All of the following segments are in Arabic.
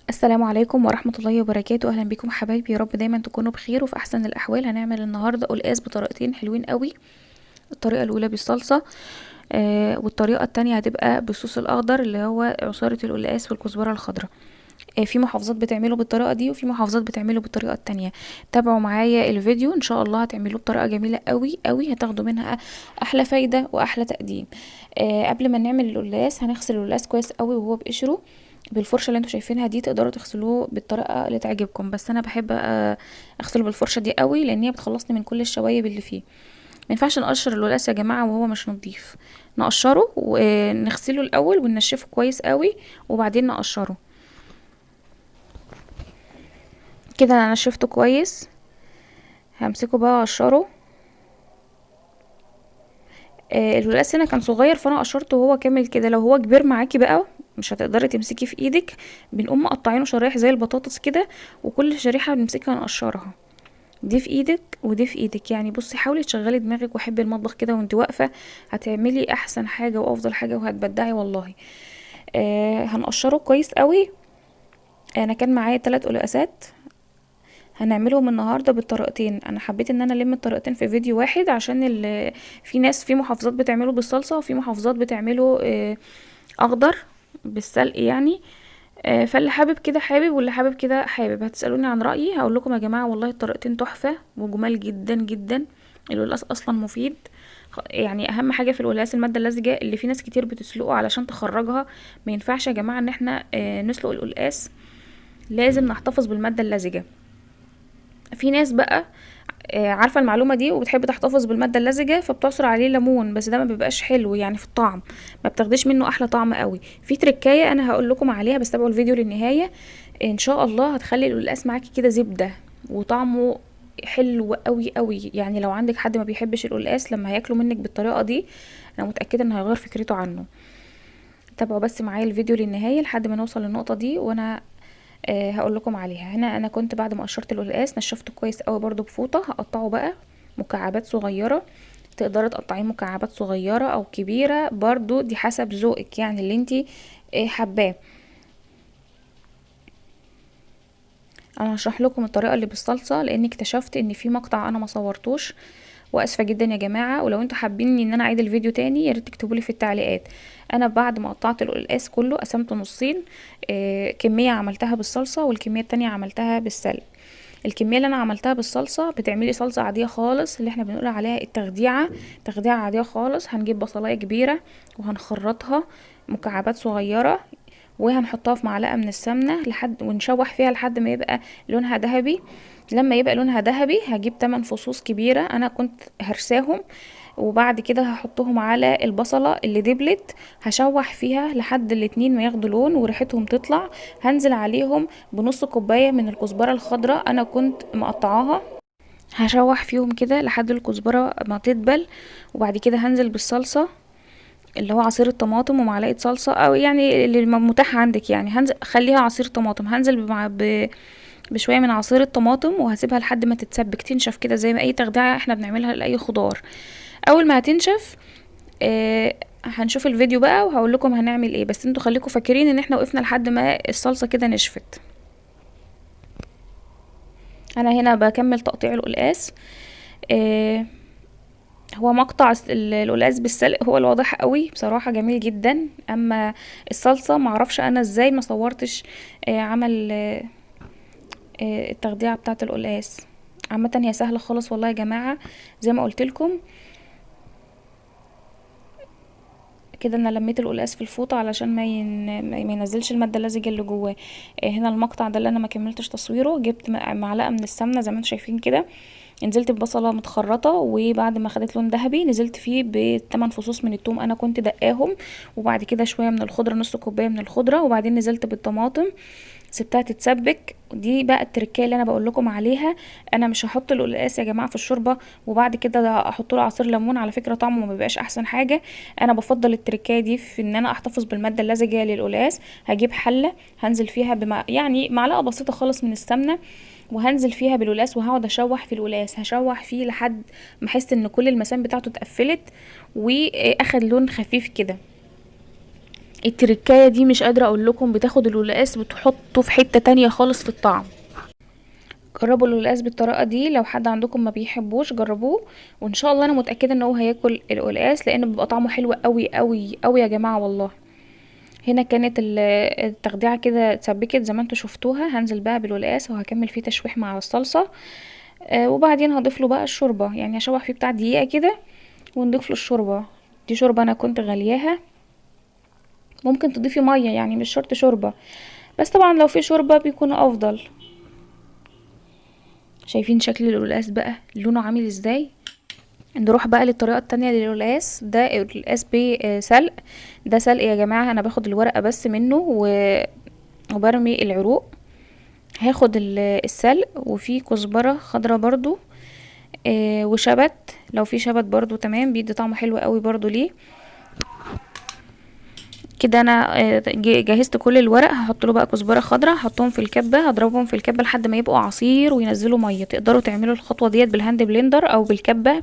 السلام عليكم ورحمة الله وبركاته. اهلا بكم حبايبي، يا رب دايما تكونوا بخير وفي احسن الاحوال. هنعمل النهاردة قلقاس بطريقتين حلوين قوي. الطريقة الاولى بالصلصة، والطريقة التانية هتبقى بالصوص الاخضر اللي هو عصارة القلقاس والكزبرة الخضراء. في محافظات بتعمله بالطريقة دي وفي محافظات بتعمله بالطريقة التانية. تابعوا معايا الفيديو ان شاء الله هتعملوه بطريقة جميلة قوي قوي، هتاخدوا منها احلى فايدة واحلى تقديم. قبل ما نعمل القلقاس هنغسل القلقاس كويس قوي وهو بقشره بالفرشه اللي انتوا شايفينها دي. تقدروا تغسلوه بالطريقه اللي تعجبكم، بس انا بحب اغسله بالفرشه دي قوي لان هي بتخلصني من كل الشوايب اللي فيه. ما ينفعش نقشر اللولاس يا جماعه وهو مش نضيف. نقشره ونغسله الاول وننشفه كويس قوي وبعدين نقشره. كده انا نشفته كويس، همسكه بقى اقشره. القلقاس هنا كان صغير فانا قشرته وهو كامل كده. لو هو كبير معاكي بقى مش هتقدري تمسكي في ايدك، بنقوم مقطعينه شرايح زي البطاطس كده، وكل شريحه بنمسكها نقشرها. دي في ايدك ودي في ايدك، يعني بصي حاولي تشغلي دماغك وحبي المطبخ كده وانت واقفه، هتعملي احسن حاجه وافضل حاجه وهتبدعي والله. هنقشره كويس قوي. انا كان معايا 3 قلقاسات، هنعملهم النهارده بالطريقتين. انا حبيت ان انا الم الطريقتين في فيديو واحد عشان في ناس في محافظات بتعمله بالصلصه وفي محافظات بتعمله اخضر بالسلق يعني. فاللي حابب كده حابب واللي حابب كده حابب. هتسالوني عن رايي هقول لكم يا جماعه والله الطريقتين تحفه وجمال جدا جدا. القلقاس اصلا مفيد، يعني اهم حاجه في القلقاس الماده اللزجه اللي في ناس كتير بتسلقه علشان تخرجها. ما ينفعش يا جماعه ان احنا نسلق القلقاس، لازم نحتفظ بالماده اللزجه. في ناس بقى عارفه المعلومه دي وبتحب تحتفظ بالماده اللزجه فبتعصر عليه ليمون، بس ده ما بيبقاش حلو يعني في الطعم، ما بتاخديش منه احلى طعم قوي. في تركايه انا هقول لكم عليها بس تابعوا الفيديو للنهايه، ان شاء الله هتخلي القلقاس معاكي كده زبده وطعمه حلو قوي قوي. يعني لو عندك حد ما بيحبش القلقاس لما هياكله منك بالطريقه دي انا متاكده انه هيغير فكرته عنه. تابعوا بس معايا الفيديو للنهايه لحد ما نوصل للنقطه دي وانا هقول لكم عليها. هنا انا كنت بعد ما قشرت القلقاس نشفته كويس قوي برضو بفوطه، هقطعه بقى مكعبات صغيره. تقدري تقطعيه مكعبات صغيره او كبيره برضو، دي حسب ذوقك يعني اللي انتي حباه. انا هشرح لكم الطريقه اللي بالصلصه لاني اكتشفت ان في مقطع انا ما صورتوش، واسفه جدا يا جماعه. ولو انتوا حابين ان انا اعيد الفيديو تاني يا ريت تكتبوا لي في التعليقات. انا بعد ما قطعت القلقاس كله قسمته نصين، كميه عملتها بالصلصه والكميه التانية عملتها بالسلق. الكميه اللي انا عملتها بالصلصه بتعملي صلصه عاديه خالص اللي احنا بنقول عليها التخديعه، تخديعه عاديه خالص. هنجيب بصلايه كبيره وهنخرطها مكعبات صغيره وهنحطها في معلقه من السمنه لحد ونشوح فيها لحد ما يبقى لونها ذهبي. لما يبقى لونها ذهبي هجيب 8 فصوص كبيره انا كنت هرساهم، وبعد كده هحطهم على البصلة اللي دبلت، هشوح فيها لحد الاتنين ما ياخدوا لون وريحتهم تطلع. هنزل عليهم بنص كوباية من الكزبرة الخضراء انا كنت مقطعاها، هشوح فيهم كده لحد الكزبرة ما تدبل. وبعد كده هنزل بالصلصة اللي هو عصير الطماطم ومعلقة صلصة او يعني اللي متاح عندك، يعني هنزل خليها عصير طماطم. هنزل بشوية من عصير الطماطم وهسيبها لحد ما تتسبك تنشف كده زي ما اي تخديعة احنا بنعملها لأي خضار. اول ما هتنشف هنشوف الفيديو بقى وهقول لكم هنعمل ايه، بس انتوا خليكم فاكرين ان احنا وقفنا لحد ما الصلصة كده نشفت. انا هنا بكمل تقطيع القلقاس. آه هو مقطع القلقاس بالسلق هو الواضح قوي بصراحة، جميل جدا. اما الصلصة معرفش انا ازاي ما صورتش عمل التخديعة بتاعة القلقاس. عامة هي سهلة خالص والله يا جماعة زي ما قلت لكم. كده انا لميت القلقاس في الفوطه علشان ما ينزلش الماده اللزجه اللي جواه. هنا المقطع ده اللي انا ما كملتش تصويره، جبت معلقه من السمنه زي ما انتم شايفين كده، نزلت ببصله متخرطه وبعد ما خدت لون ذهبي نزلت فيه ب8 فصوص من الثوم انا كنت دقاهم، وبعد كده شويه من الخضره نص كوبايه من الخضره، وبعدين نزلت بالطماطم سبتها تتسبك. دي بقى التركيه اللي انا بقول لكم عليها. انا مش هحط القلقاس يا جماعه في الشوربه وبعد كده احط له عصير ليمون، على فكره طعمه ما بيبقاش احسن حاجه. انا بفضل التركيه دي في ان انا احتفظ بالماده اللزجه للقلقاس. هجيب حله هنزل فيها يعني معلقه بسيطه خالص من السمنه، وهنزل فيها بالقلقاس وهقعد اشوح في القلقاس، هشوح فيه لحد ما احس ان كل المسام بتاعته اتقفلت واخد لون خفيف كده. التركايه دي مش قادره اقول لكم، بتاخد القلقاس بتحطه في حته تانية خالص في الطعم. جربوا القلقاس بالطريقه دي، لو حد عندكم ما بيحبوش جربوه، وان شاء الله انا متاكده ان هو هياكل القلقاس، لان بيبقى طعمه حلو قوي قوي قوي يا جماعه والله. هنا كانت التخديعه كده اتسبكت زي ما انتوا شفتوها. هنزل بقى بالقلقاس وهكمل فيه تشويح مع الصلصه. وبعدين هضيف له بقى الشوربه، يعني هشوح فيه بتاع دقيقه كده ونضيف له الشوربه. دي شوربه انا كنت غلياها، ممكن تضيفي ميه يعني مش شرط شوربه، بس طبعا لو في شوربه بيكون افضل. شايفين شكل القلقاس بقى لونه عامل ازاي؟ نروح بقى للطريقه التانية للقلقاس. ده القلقاس بسلق. ده سلق يا جماعه، انا باخد الورقه بس منه وبرمي العروق. هاخد السلق، وفي كزبره خضرا برضو، وشبت، لو في شبت برضو تمام، بيدي طعم حلو قوي برضو ليه. كده انا جهزت كل الورق. هحط له بقى كزبره خضراء، هحطهم في الكبه، هضربهم في الكبه لحد ما يبقوا عصير وينزلوا ميه. تقدروا تعملوا الخطوه ديت بالهاند بلندر او بالكبه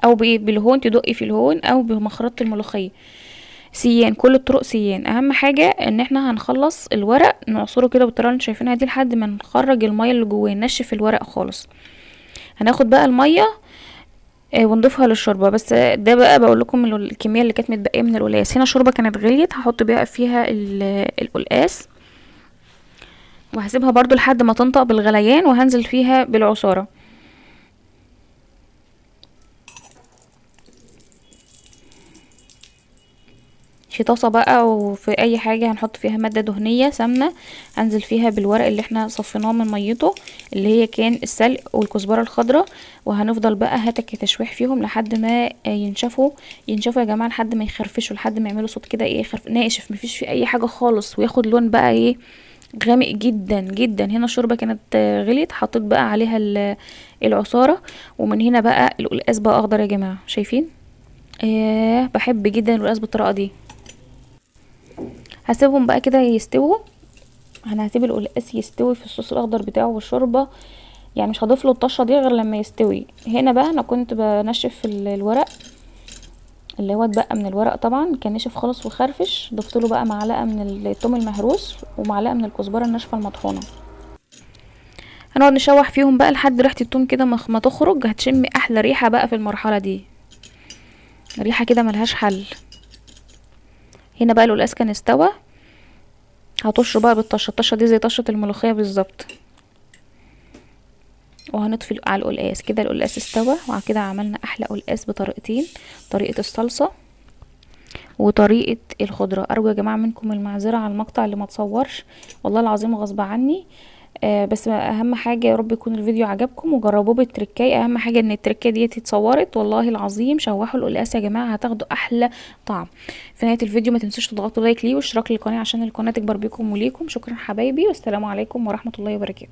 او بالهون، تدقي في الهون او بمخرطه الملوخيه. سيان، كل الطرق سيان. اهم حاجه ان احنا هنخلص الورق نعصره كده بالطريقه اللي انتوا شايفينها دي لحد ما نخرج الميه اللي جواه، ننشف الورق خالص. هناخد بقى الميه ونضيفها للشوربه. بس ده بقى بقول لكم الكميه اللي كانت متبقيه من القلقاس. هنا الشوربه كانت غليت، هحط بقى فيها القلقاس، وهسيبها برضو لحد ما تنطق بالغليان، وهنزل فيها بالعصاره. في طاسه بقى او في اي حاجه هنحط فيها ماده دهنيه سمنه، هنزل فيها بالورق اللي احنا صفيناه من ميته، اللي هي كان السلق والكزبره الخضراء. وهنفضل بقى هتك تشويح فيهم لحد ما ينشفوا. ينشفوا يا جماعه لحد ما يخرفشوا، لحد ما يعملوا صوت كده ايه، ناشف، مفيش فيه اي حاجه خالص، وياخد لون بقى ايه، غامق جدا جدا. هنا الشوربه كانت غليت، حطيت بقى عليها العصاره، ومن هنا بقى القلقاس بقى اخضر يا جماعه. شايفين؟ بحب جدا القلقاس بالطريقه دي. هسيبهم بقى كده يستووا. انا هسيب القلقاس يستوي في الصوص الاخضر بتاعه والشوربه، يعني مش هضيف له الطشه دي غير لما يستوي. هنا بقى انا كنت بنشف الورق اللي هو اتبقى من الورق، طبعا كان نشف خالص وخرفش. ضفت له بقى معلقه من الثوم المهروس ومعلقه من الكزبره الناشفه المطحونه. هنقعد نشوح فيهم بقى لحد ريحه الثوم كده ما تخرج. هتشمي احلى ريحه بقى في المرحله دي، ريحه كده ملهاش حل. هنا بقى القلقاس كان استوى، هطشه بقى بالطشه. الطشه دي زي طشه الملوخيه بالظبط، وهنطفي على القلقاس. كده القلقاس استوى، وعلى كده عملنا احلى قلقاس بطريقتين، طريقه الصلصه وطريقه الخضره. ارجو يا جماعه منكم المعذره على المقطع اللي ما تصورش، والله العظيم غصب عني. بس اهم حاجه يا رب يكون الفيديو عجبكم وجربوه بالتركايه. اهم حاجه ان التركايه دي اتصورت، والله العظيم شوحوا القلقاس يا جماعه هتاخدوا احلى طعم. في نهايه الفيديو ما تنسوش تضغطوا لايك ليه واشتراك للقناه عشان القناه تكبر بيكم وليكم. شكرا حبايبي، والسلام عليكم ورحمه الله وبركاته.